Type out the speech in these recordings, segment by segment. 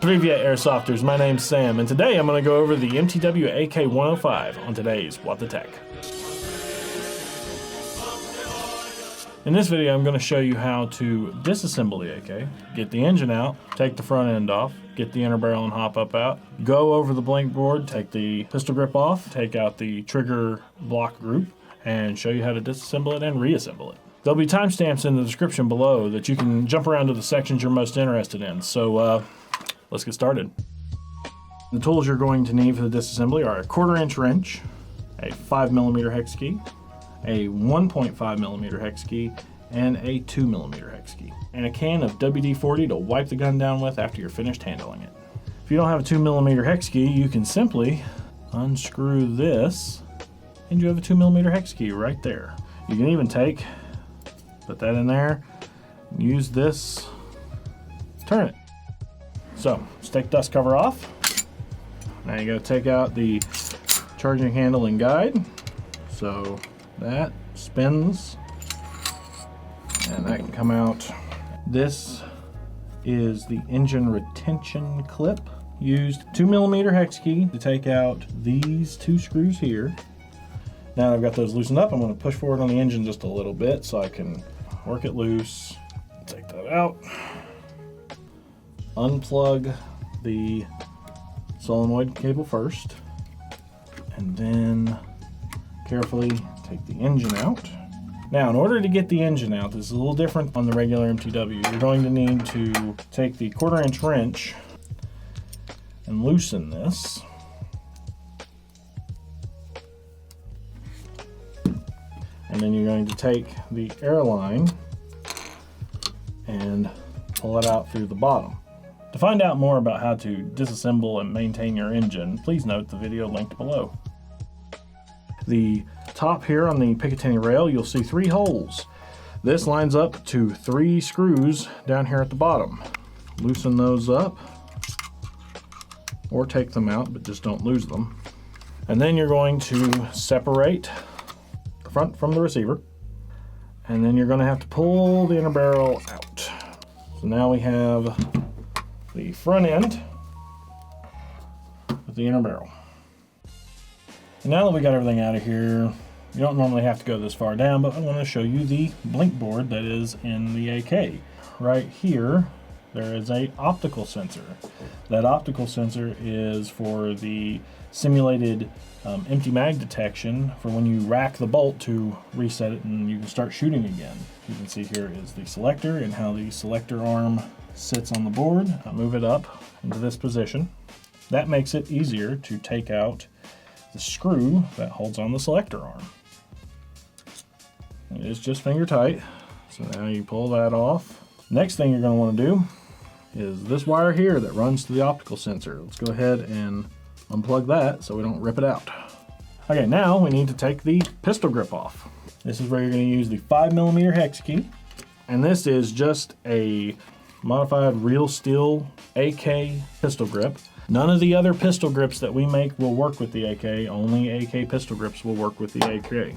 Привет Airsofters, my name's Sam, and today I'm going to go over the MTW AK-105 on today's What the Tech. In this video I'm going to show you how to disassemble the AK, get the engine out, take the front end off, get the inner barrel and hop up out, go over the BLINC board, take the pistol grip off, take out the trigger block group, and show you how to disassemble it and reassemble it. There'll be timestamps in the description below that you can jump around to the sections you're most interested in, so let's get started. The tools you're going to need for the disassembly are a 1/4-inch wrench, a 5mm hex key, a 1.5mm hex key, and a 2mm hex key, and a can of WD-40 to wipe the gun down with after you're finished handling it. If you don't have a 2mm hex key, you can simply unscrew this, and you have a 2mm hex key right there. You can even put that in there, use this, turn it. So, let's take the dust cover off. Now you gotta take out the charging handle and guide. So that spins and that can come out. This is the engine retention clip. Used 2mm hex key to take out these two screws here. Now that I've got those loosened up, I'm gonna push forward on the engine just a little bit so I can work it loose. Take that out. Unplug the solenoid cable first, and then carefully take the engine out. Now, in order to get the engine out, this is a little different on the regular MTW. You're going to need to take the 1/4-inch wrench and loosen this. And then you're going to take the airline and pull it out through the bottom. To find out more about how to disassemble and maintain your engine, please note the video linked below. The top here on the Picatinny rail, you'll see 3 holes. This lines up to 3 screws down here at the bottom. Loosen those up, or take them out, but just don't lose them. And then you're going to separate the front from the receiver, and then you're going to have to pull the inner barrel out. So now we have the front end with the inner barrel. And now that we got everything out of here, you don't normally have to go this far down, but I want to show you the BLINC board that is in the AK. Right here, there is an optical sensor. That optical sensor is for the simulated empty mag detection for when you rack the bolt to reset it and you can start shooting again. You can see here is the selector and how the selector arm sits on the board. I'll move it up into this position. That makes it easier to take out the screw that holds on the selector arm. It is just finger tight, so now you pull that off. Next thing you're going to want to do is this wire here that runs to the optical sensor. Let's go ahead and unplug that so we don't rip it out. Okay, now we need to take the pistol grip off. This is where you're going to use the 5mm hex key, and this is just a modified real steel AK pistol grip. None of the other pistol grips that we make will work with the AK, only AK pistol grips will work with the AK.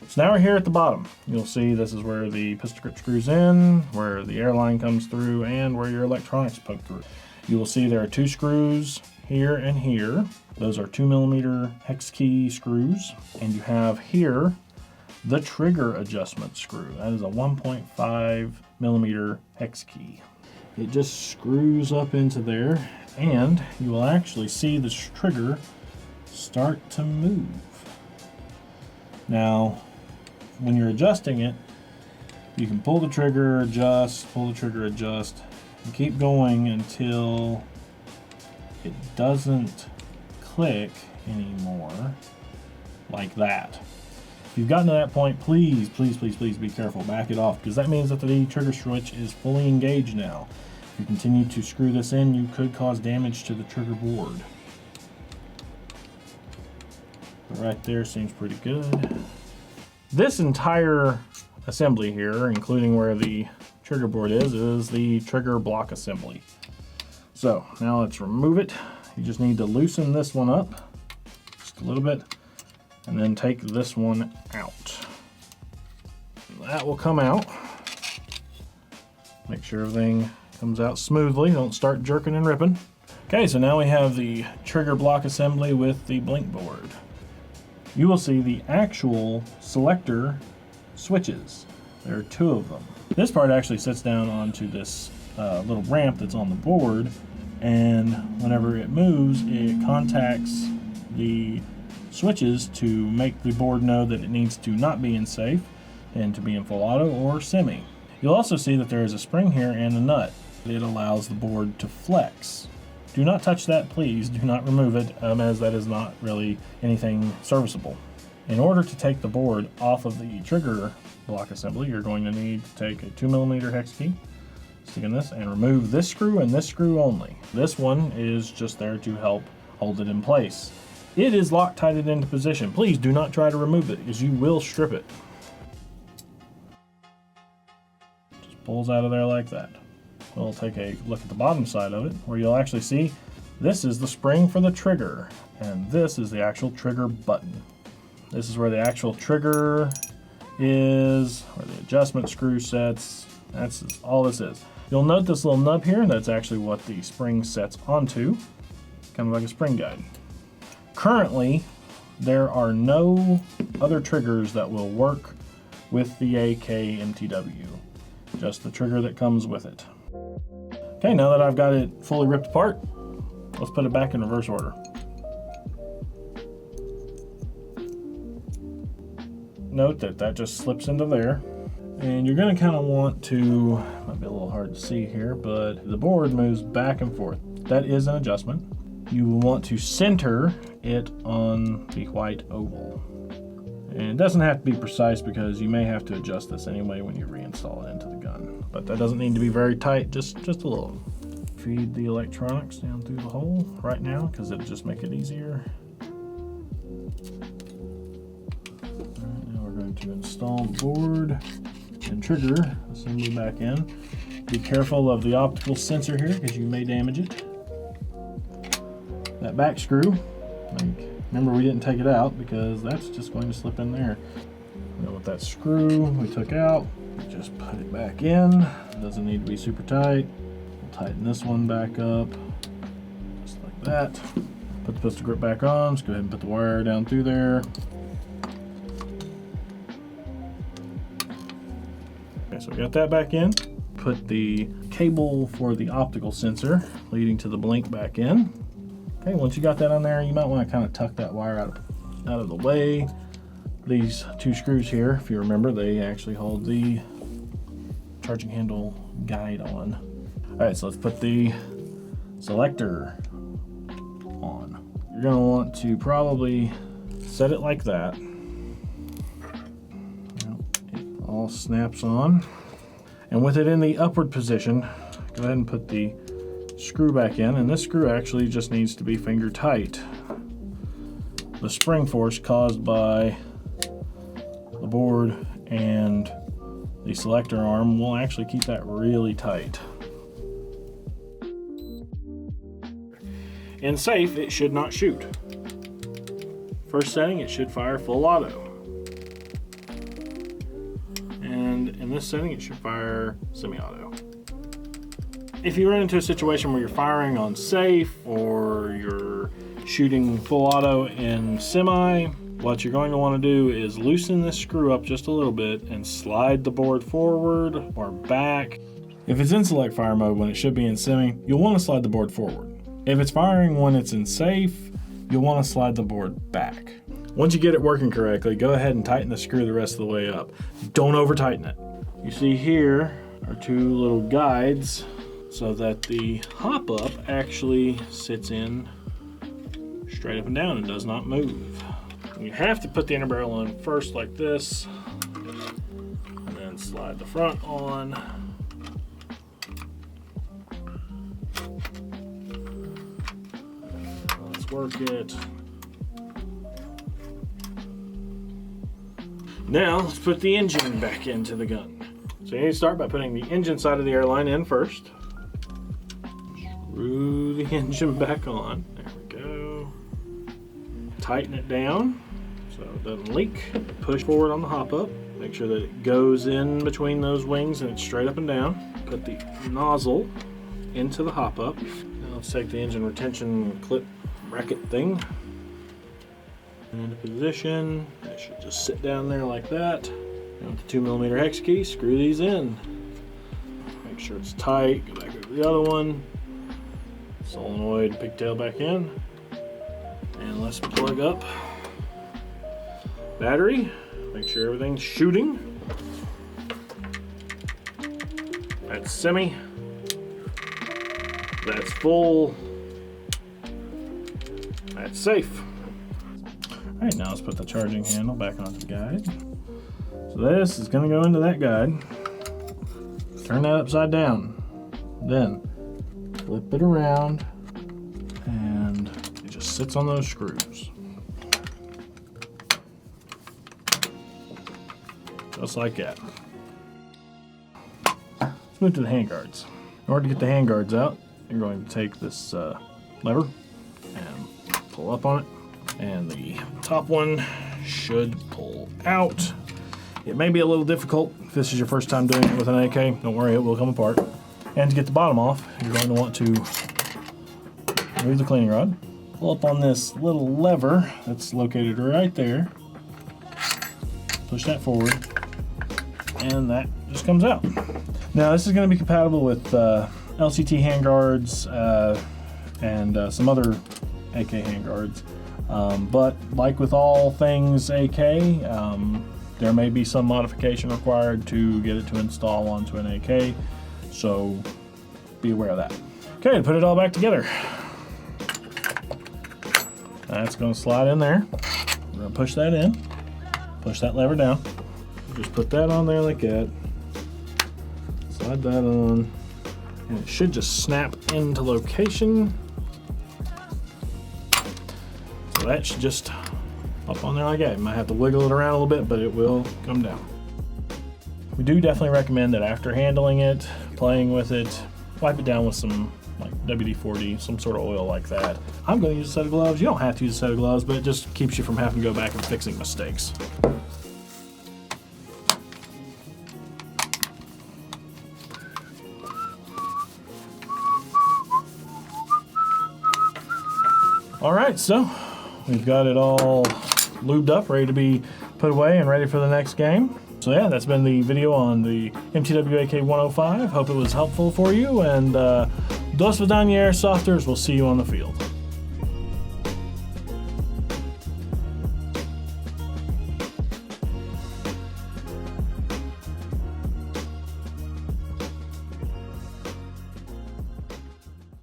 So now we're here at the bottom. You'll see this is where the pistol grip screws in, where the airline comes through, and where your electronics poke through. You will see there are 2 screws here and here. Those are 2mm hex key screws, and you have here the trigger adjustment screw. That is a 1.5mm hex key. It just screws up into there, and you will actually see the trigger start to move. Now, when you're adjusting it, you can pull the trigger, adjust, pull the trigger, adjust, and keep going until it doesn't click anymore like that. If you've gotten to that point, please, please, please, please be careful. Back it off, because that means that the trigger switch is fully engaged now. If you continue to screw this in, you could cause damage to the trigger board. But right there seems pretty good. This entire assembly here, including where the trigger board is the trigger block assembly. So now let's remove it. You just need to loosen this one up just a little bit, and then take this one out. That will come out. Make sure everything comes out smoothly. Don't start jerking and ripping. Okay, so now we have the trigger block assembly with the BLINC board. You will see the actual selector switches. There are 2 of them. This part actually sits down onto this little ramp that's on the board, and whenever it moves, it contacts the switches to make the board know that it needs to not be in safe and to be in full auto or semi. You'll also see that there is a spring here and a nut. It allows the board to flex. Do not touch that, please. Do not remove it, as that is not really anything serviceable. In order to take the board off of the trigger block assembly, you're going to need to take a 2mm hex key, stick in this, and remove this screw and this screw only. This one is just there to help hold it in place. It is Loctited into position. Please do not try to remove it, as you will strip it. Just pulls out of there like that. We'll take a look at the bottom side of it, where you'll actually see this is the spring for the trigger, and this is the actual trigger button. This is where the actual trigger is, where the adjustment screw sets. That's all this is. You'll note this little nub here. That's actually what the spring sets onto, kind of like a spring guide. Currently, there are no other triggers that will work with the AK MTW, just the trigger that comes with it. Okay, now that I've got it fully ripped apart, let's put it back in reverse order. Note that that just slips into there. And you're going to kind of want to, might be a little hard to see here, but the board moves back and forth. That is an adjustment. You will want to center it on the white oval. And it doesn't have to be precise because you may have to adjust this anyway when you reinstall it into the gun. But that doesn't need to be very tight, just a little. Feed the electronics down through the hole right now because it'll just make it easier. Alright, now we're going to install the board and trigger assembly back in. Be careful of the optical sensor here because you may damage it. That back screw, remember we didn't take it out because that's just going to slip in there. Now with that screw we took out, just put it back in. It doesn't need to be super tight. We'll tighten this one back up, just like that. Put the pistol grip back on. Let's go ahead and put the wire down through there. Okay, so we got that back in. Put the cable for the optical sensor leading to the BLINC back in. Okay, once you got that on there, you might want to kind of tuck that wire out of the way. These 2 screws here, if you remember, they actually hold the charging handle guide on. All right, so let's put the selector on. You're gonna want to probably set it like that. It all snaps on. And with it in the upward position, go ahead and put the screw back in, and this screw actually just needs to be finger tight. The spring force caused by the board and the selector arm will actually keep that really tight. In safe, it should not shoot. First setting, it should fire full auto. And in this setting, it should fire semi-auto. If you run into a situation where you're firing on safe or you're shooting full auto in semi, what you're going to want to do is loosen this screw up just a little bit and slide the board forward or back. If it's in select fire mode when it should be in semi, you'll want to slide the board forward. If it's firing when it's in safe, you'll want to slide the board back. Once you get it working correctly, go ahead and tighten the screw the rest of the way up. Don't over tighten it. You see here are 2 little guides so that the hop up actually sits in straight up and down and does not move. You have to put the inner barrel in first like this, and then slide the front on. Let's work it. Now let's put the engine back into the gun. So you need to start by putting the engine side of the airline in first. Screw the engine back on. There we go. Tighten it down so it doesn't leak. Push forward on the hop up. Make sure that it goes in between those wings and it's straight up and down. Put the nozzle into the hop up. Now Let's take the engine retention clip bracket thing into position. That should just sit down there like that. And with the 2mm hex key, screw these in. Make sure it's tight. Go back over the other one. Solenoid pigtail back in. And let's plug up battery. Make sure everything's shooting. That's semi. That's full. That's safe. All right, now let's put the charging handle back onto the guide. So this is going to go into that guide. Turn that upside down. Then flip it around and it just sits on those screws. Just like that. Let's move to the handguards. In order to get the handguards out, you're going to take this lever and pull up on it. And the top one should pull out. It may be a little difficult if this is your first time doing it with an AK. Don't worry, it will come apart. And to get the bottom off, you're going to want to remove the cleaning rod. Pull up on this little lever that's located right there. Push that forward, and that just comes out. Now this is going to be compatible with LCT handguards and some other AK handguards. But like with all things AK, there may be some modification required to get it to install onto an AK, so be aware of that. Okay, to put it all back together, that's going to slide in there. We're going to push that in, push that lever down, just put that on there like that, slide that on, and it should just snap into location. So that should just up on there like that. You might have to wiggle it around a little bit, but it will come down. We do definitely recommend that after handling it, playing with it, wipe it down with some like WD-40, some sort of oil like that. I'm going to use a set of gloves. You don't have to use a set of gloves, but it just keeps you from having to go back and fixing mistakes. All right, so we've got it all lubed up, ready to be put away and ready for the next game. So yeah, that's been the video on the MTW AK-105. Hope it was helpful for you, and do svidaniya, airsofters. We'll see you on the field.